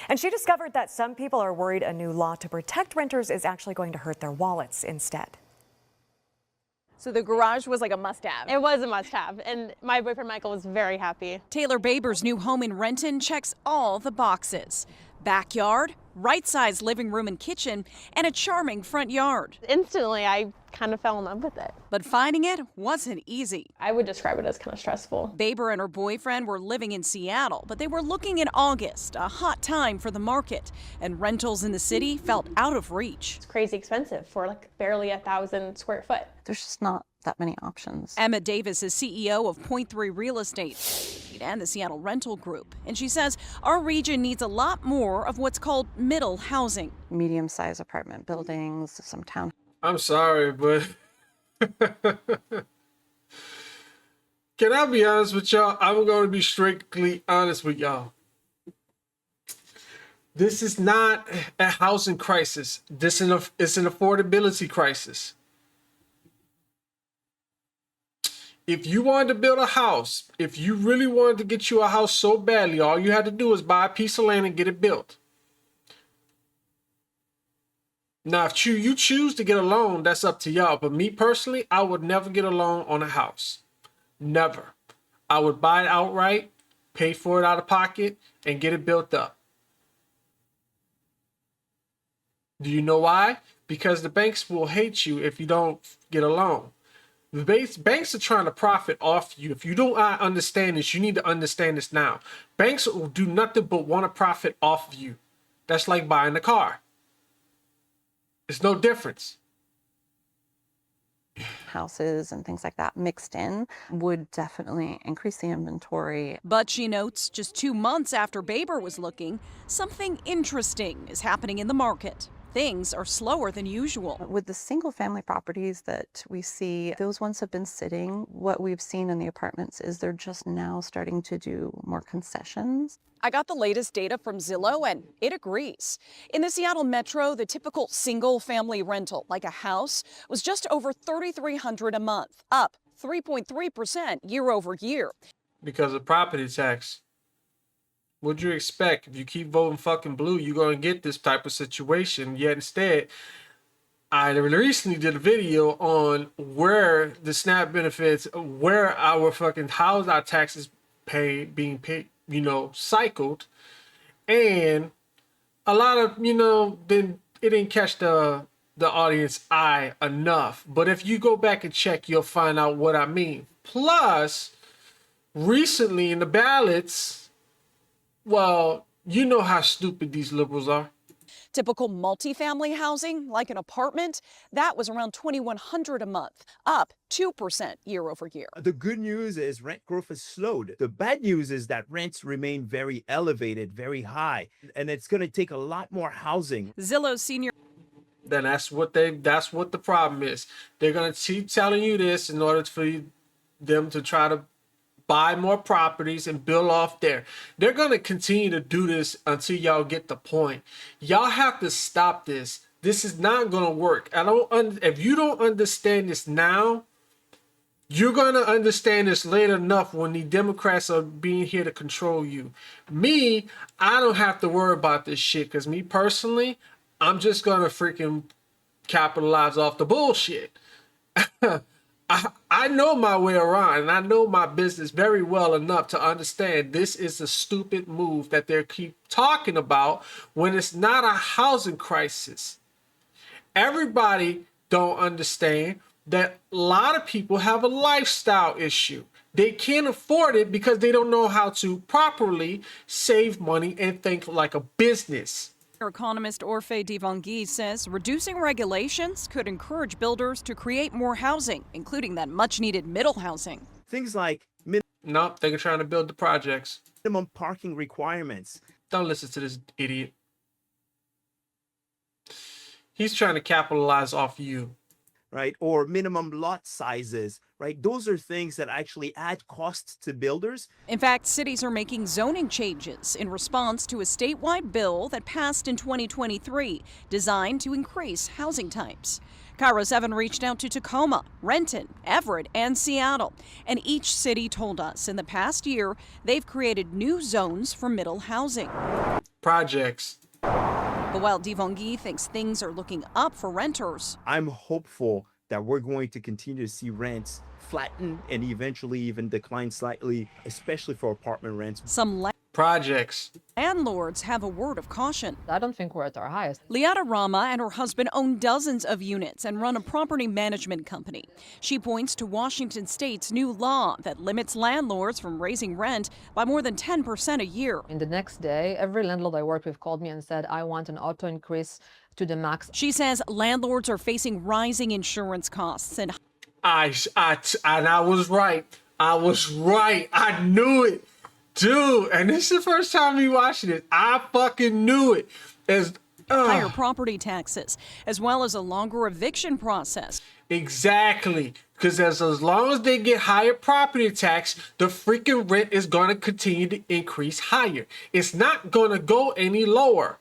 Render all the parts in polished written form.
And she discovered that some people are worried a new law to protect renters is actually going to hurt their wallets instead. So the garage was like a must-have. It was a must-have, and my boyfriend Michael was very happy. Taylor Baber's new home in Renton checks all the boxes. Backyard, right-sized living room and kitchen, and a charming front yard. Instantly, I kind of fell in love with it. But finding it wasn't easy. I would describe it as kind of stressful. Baber and her boyfriend were living in Seattle, but they were looking in August, a hot time for the market, and rentals in the city felt out of reach. It's crazy expensive for like barely 1,000 square foot. There's just not that many options. Emma Davis is CEO of Point 3 Real Estate and the Seattle Rental Group, and she says our region needs a lot more of what's called middle housing. Medium-sized apartment buildings, some town. I'm sorry, but can I be honest with y'all? I'm going to be strictly honest with y'all. This is not a housing crisis. It's an affordability crisis. If you wanted to build a house, if you really wanted to get you a house so badly, all you had to do is buy a piece of land and get it built. Now, if you choose to get a loan, that's up to y'all. But me personally, I would never get a loan on a house. Never. I would buy it outright, pay for it out of pocket, and get it built up. Do you know why? Because the banks will hate you if you don't get a loan. The banks are trying to profit off you. If you don't understand this, you need to understand this now. Banks will do nothing but want to profit off of you. That's like buying a car. It's no difference. Houses and things like that mixed in would definitely increase the inventory. But she notes just 2 months after Baber was looking, something interesting is happening in the market. Things are slower than usual. With the single family properties that we see, those ones have been sitting. What we've seen in the apartments is they're just now starting to do more concessions. I got the latest data from Zillow and it agrees. In the Seattle Metro, the typical single family rental, like a house, was just over $3,300 a month, up 3.3% year over year. Because of property tax. What'd you expect? If you keep voting fucking blue, you're going to get this type of situation. Yet instead, I recently did a video on where the SNAP benefits, where our fucking, how's our taxes being paid, cycled. And a lot of, then it didn't catch the audience eye enough. But if you go back and check, you'll find out what I mean. Plus, recently in the ballots, well, you know how stupid these liberals are. Typical multifamily housing, like an apartment, that was around $2,100 a month, up 2% year over year. The good news is rent growth has slowed. The bad news is that rents remain very elevated, very high, and it's going to take a lot more housing. Zillow's senior. Then that's what the problem is. They're going to keep telling you this in order for them to try to buy more properties and build off there. They're going to continue to do this until y'all get the point. Y'all have to stop this. This is not going to work. If you don't understand this now, you're going to understand this later enough when the Democrats are being here to control you. Me, I don't have to worry about this shit because me personally, I'm just going to freaking capitalize off the bullshit. I know my way around and I know my business very well enough to understand this is a stupid move that they keep talking about when it's not a housing crisis. Everybody don't understand that a lot of people have a lifestyle issue. They can't afford it because they don't know how to properly save money and think like a business. Economist Orphe Divangi says reducing regulations could encourage builders to create more housing, including that much-needed middle housing. Things like Nope, they're trying to build the projects. minimum parking requirements. Don't listen to this idiot. He's trying to capitalize off you. Right? Or minimum lot sizes right? Those are things that actually add costs to builders. In fact, cities are making zoning changes in response to a statewide bill that passed in 2023 designed to increase housing types. Cairo 7 reached out to Tacoma, Renton, Everett, and Seattle, and each city told us in the past year they've created new zones for middle housing. Projects. But while Divongi thinks things are looking up for renters, I'm hopeful that we're going to continue to see rents flatten and eventually even decline slightly, especially for apartment rents. some Projects. landlords have a word of caution. I don't think we're at our highest. Liata Rama and her husband own dozens of units and run a property management company. She points to Washington state's new law that limits landlords from raising rent by more than 10% a year. In the next day, every landlord I worked with called me and said, I want an auto increase to the max. She says landlords are facing rising insurance costs and I was right. I was right. I knew it. Dude, and this is the first time me watching it. I fucking knew it. higher property taxes, as well as a longer eviction process. Exactly. Because as long as they get higher property tax, the freaking rent is going to continue to increase higher. It's not going to go any lower.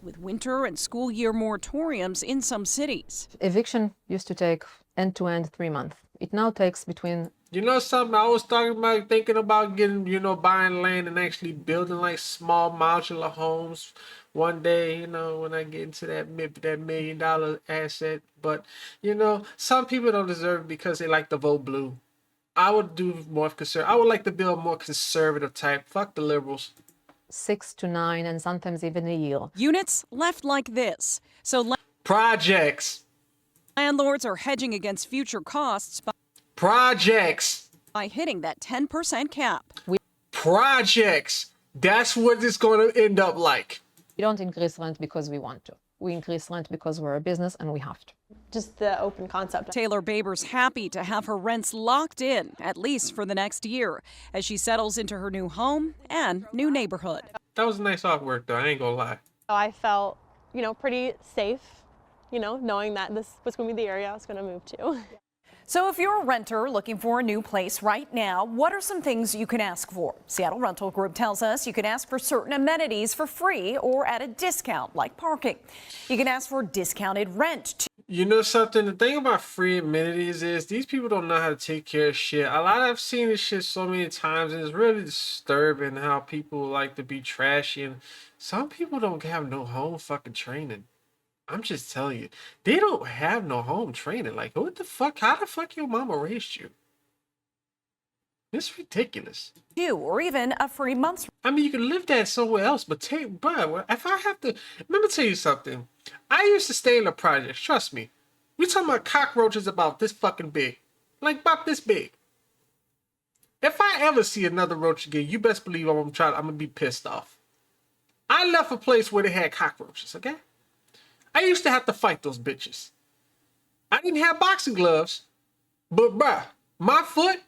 With winter and school year moratoriums in some cities. Eviction used to take end-to-end 3 months. It now takes between. You know something I was thinking about getting, buying land and actually building like small modular homes one day, when I get into that $1 million asset. But, some people don't deserve it because they like to vote blue. I would do more conservative. I would like to build more conservative type. Fuck the liberals. 6 to 9 and sometimes even a year. Units left like this. So Projects. landlords are hedging against future costs Projects. by hitting that 10% cap. Projects. That's what it's going to end up like. We don't increase rent because we want to. We increase rent because we're a business and we have to. Just the open concept. Taylor Baber's happy to have her rents locked in, at least for the next year, as she settles into her new home and new neighborhood. That was nice artwork, though. I ain't gonna lie. I felt, pretty safe, knowing that this was going to be the area I was going to move to. So if you're a renter looking for a new place right now, what are some things you can ask for? Seattle Rental Group tells us you can ask for certain amenities for free or at a discount, like parking. You can ask for discounted rent. You know something? The thing about free amenities is these people don't know how to take care of shit. I've seen this shit so many times, and it's really disturbing how people like to be trashy. And some people don't have no home fucking training. I'm just telling you, they don't have no home training. Like, what the fuck? How the fuck your mama raised you? It's ridiculous. Or even a free month's. I mean, you can live that somewhere else, but bro, if I have to, let me tell you something. I used to stay in the projects. Trust me. We talking about cockroaches about this fucking big, like about this big. If I ever see another roach again, you best believe I'm gonna be pissed off. I left a place where they had cockroaches. Okay. I used to have to fight those bitches. I didn't have boxing gloves, but bruh, my foot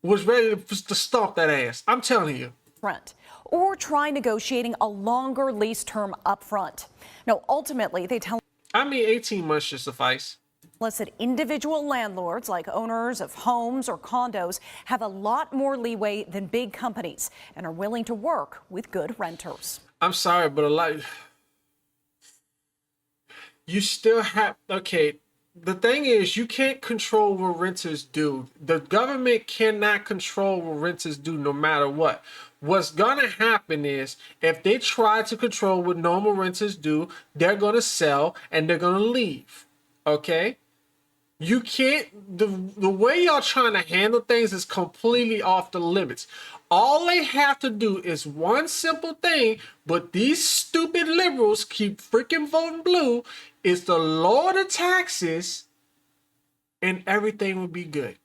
was ready to stomp that ass. I'm telling you. Rent, or try negotiating a longer lease term up front. No, ultimately, they tell 18 months should suffice. us that individual landlords, like owners of homes or condos, have a lot more leeway than big companies and are willing to work with good renters. I'm sorry, but you still have, okay, the thing is, you can't control what renters do. The government cannot control what renters do no matter what. What's gonna happen is, if they try to control what normal renters do, they're gonna sell and they're gonna leave, okay? You can't, the way y'all trying to handle things is completely off the limits. All they have to do is one simple thing, but these stupid liberals keep freaking voting blue, is to lower the taxes and everything will be good.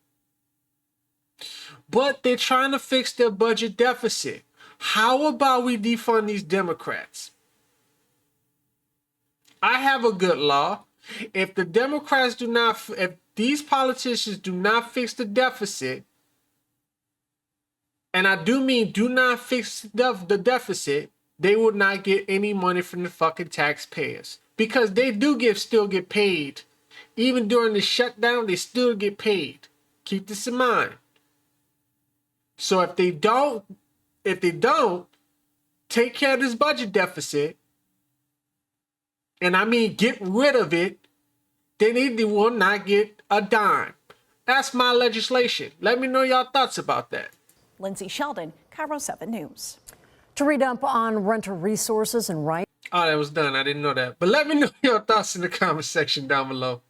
But they're trying to fix their budget deficit. How about we defund these Democrats? I have a good law. If the Democrats if these politicians do not fix the deficit, and I do mean do not fix the deficit, they would not get any money from the fucking taxpayers. Because they do still get paid. Even during the shutdown, they still get paid. Keep this in mind. So if they don't take care of this budget deficit, and I mean get rid of it, then they will not get a dime. That's my legislation. Let me know your thoughts about that. Lindsay Sheldon, Cairo 7 News. To read up on renter resources and rights. Oh, that was done. I didn't know that. But let me know your thoughts in the comment section down below.